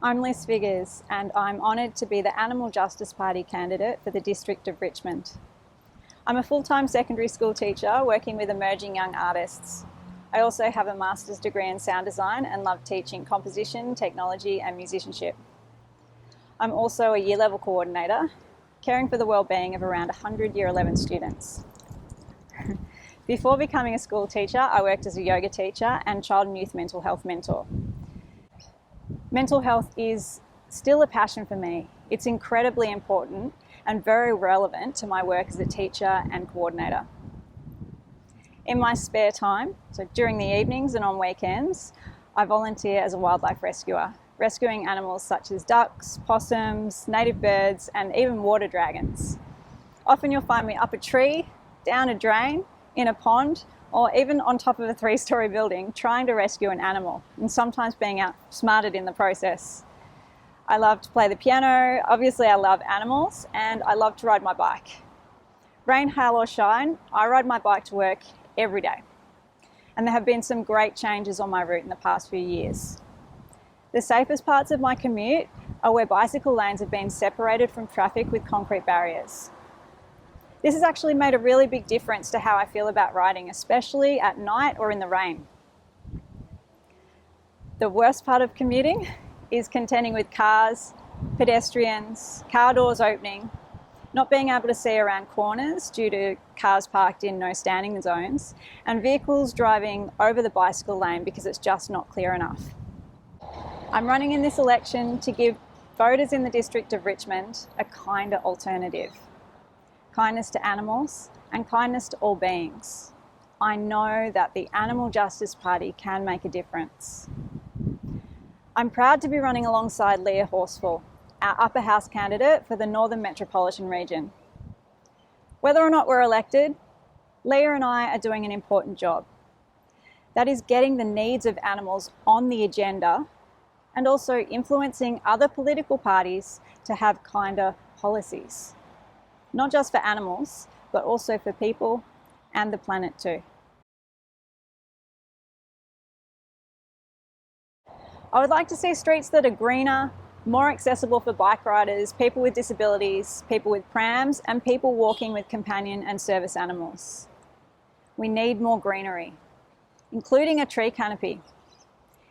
I'm Lis Viggers and I'm honoured to be the Animal Justice Party candidate for the District of Richmond. I'm a full-time secondary school teacher working with emerging young artists. I also have a master's degree in sound design and love teaching composition, technology and musicianship. I'm also a year level coordinator, caring for the well-being of around 100 Year 11 students. Before becoming a school teacher, I worked as a yoga teacher and child and youth mental health mentor. Mental health is still a passion for me. It's incredibly important and very relevant to my work as a teacher and coordinator. In my spare time, so during the evenings and on weekends, I volunteer as a wildlife rescuer, rescuing animals such as ducks, possums, native birds, and even water dragons. Often you'll find me up a tree, down a drain, in a pond, or even on top of a 3-story building trying to rescue an animal, and sometimes being outsmarted in the process. I love to play the piano, obviously I love animals, and I love to ride my bike. Rain, hail or shine, I ride my bike to work every day. And there have been some great changes on my route in the past few years. The safest parts of my commute are where bicycle lanes have been separated from traffic with concrete barriers. This has actually made a really big difference to how I feel about riding, especially at night or in the rain. The worst part of commuting is contending with cars, pedestrians, car doors opening, not being able to see around corners due to cars parked in no standing zones, and vehicles driving over the bicycle lane because it's just not clear enough. I'm running in this election to give voters in the District of Richmond a kinder alternative. Kindness to animals and kindness to all beings. I know that the Animal Justice Party can make a difference. I'm proud to be running alongside Leah Horsfall, our upper house candidate for the Northern Metropolitan Region. Whether or not we're elected, Leah and I are doing an important job. That is getting the needs of animals on the agenda and also influencing other political parties to have kinder policies. Not just for animals, but also for people and the planet too. I would like to see streets that are greener, more accessible for bike riders, people with disabilities, people with prams, and people walking with companion and service animals. We need more greenery, including a tree canopy.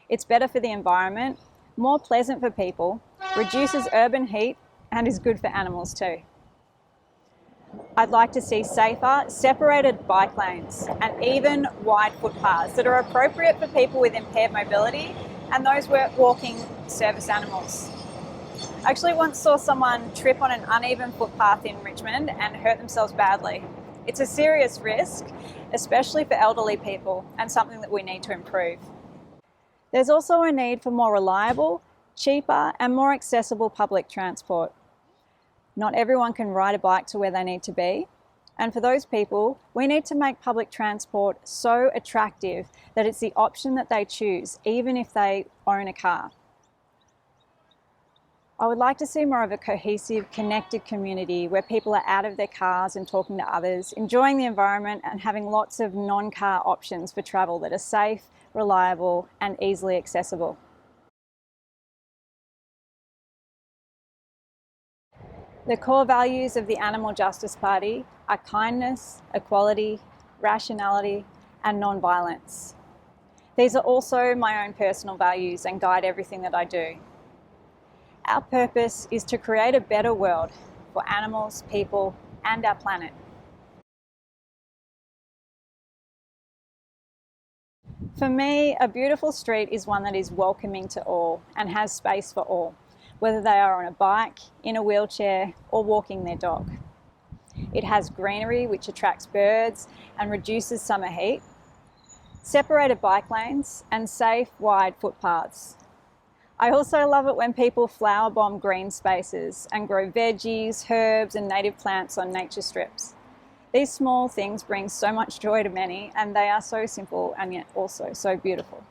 It's better for the environment, more pleasant for people, reduces urban heat, and is good for animals too. I'd like to see safer, separated bike lanes and even wide footpaths that are appropriate for people with impaired mobility and those walking service animals. I actually once saw someone trip on an uneven footpath in Richmond and hurt themselves badly. It's a serious risk, especially for elderly people, and something that we need to improve. There's also a need for more reliable, cheaper and more accessible public transport. Not everyone can ride a bike to where they need to be, and for those people, we need to make public transport so attractive that it's the option that they choose, even if they own a car. I would like to see more of a cohesive, connected community where people are out of their cars and talking to others, enjoying the environment and having lots of non-car options for travel that are safe, reliable and easily accessible. The core values of the Animal Justice Party are kindness, equality, rationality, and non-violence. These are also my own personal values and guide everything that I do. Our purpose is to create a better world for animals, people, and our planet. For me, a beautiful street is one that is welcoming to all and has space for all, whether they are on a bike, in a wheelchair, or walking their dog. It has greenery which attracts birds and reduces summer heat, separated bike lanes, and safe, wide footpaths. I also love it when people flower bomb green spaces and grow veggies, herbs, and native plants on nature strips. These small things bring so much joy to many, and they are so simple and yet also so beautiful.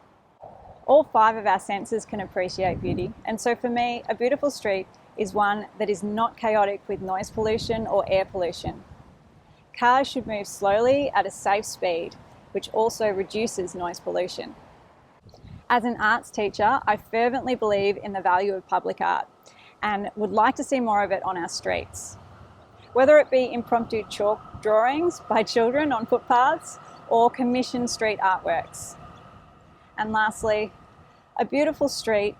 All 5 of our senses can appreciate beauty, and so for me, a beautiful street is one that is not chaotic with noise pollution or air pollution. Cars should move slowly at a safe speed, which also reduces noise pollution. As an arts teacher, I fervently believe in the value of public art and would like to see more of it on our streets. Whether it be impromptu chalk drawings by children on footpaths or commissioned street artworks. And lastly, a beautiful street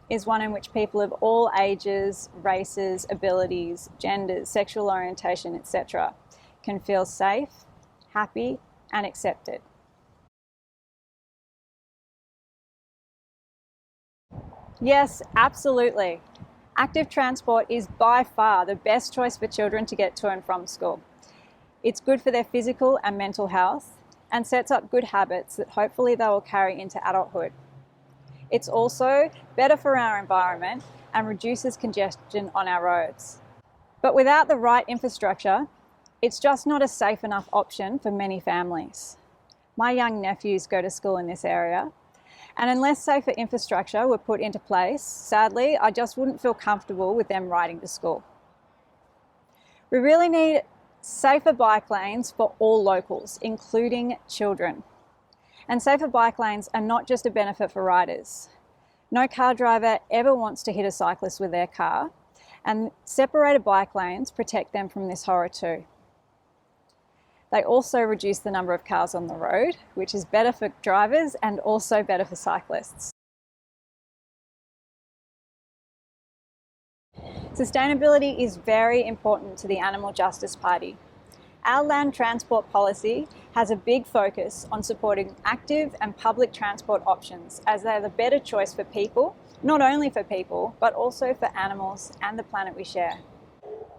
is one in which people of all ages, races, abilities, genders, sexual orientation, etc. can feel safe, happy, and accepted. Yes, absolutely. Active transport is by far the best choice for children to get to and from school. It's good for their physical and mental health and sets up good habits that hopefully they will carry into adulthood. It's also better for our environment and reduces congestion on our roads. But without the right infrastructure, it's just not a safe enough option for many families. My young nephews go to school in this area, and unless safer infrastructure were put into place, sadly, I just wouldn't feel comfortable with them riding to school. We really need safer bike lanes for all locals, including children. And safer bike lanes are not just a benefit for riders. No car driver ever wants to hit a cyclist with their car, and separated bike lanes protect them from this horror too. They also reduce the number of cars on the road, which is better for drivers and also better for cyclists. Sustainability is very important to the Animal Justice Party. Our land transport policy has a big focus on supporting active and public transport options as they are the better choice for people, not only for people, but also for animals and the planet we share.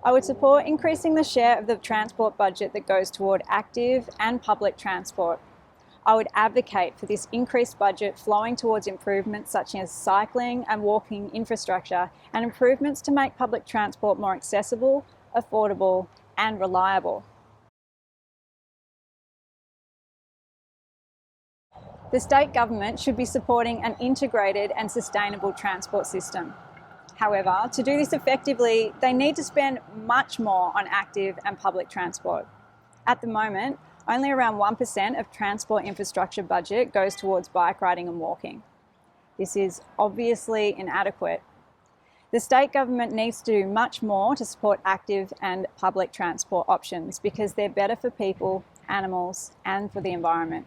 I would support increasing the share of the transport budget that goes toward active and public transport. I would advocate for this increased budget flowing towards improvements such as cycling and walking infrastructure and improvements to make public transport more accessible, affordable, and reliable. The state government should be supporting an integrated and sustainable transport system. However, to do this effectively, they need to spend much more on active and public transport. At the moment, only around 1% of transport infrastructure budget goes towards bike riding and walking. This is obviously inadequate. The state government needs to do much more to support active and public transport options because they're better for people, animals, and for the environment.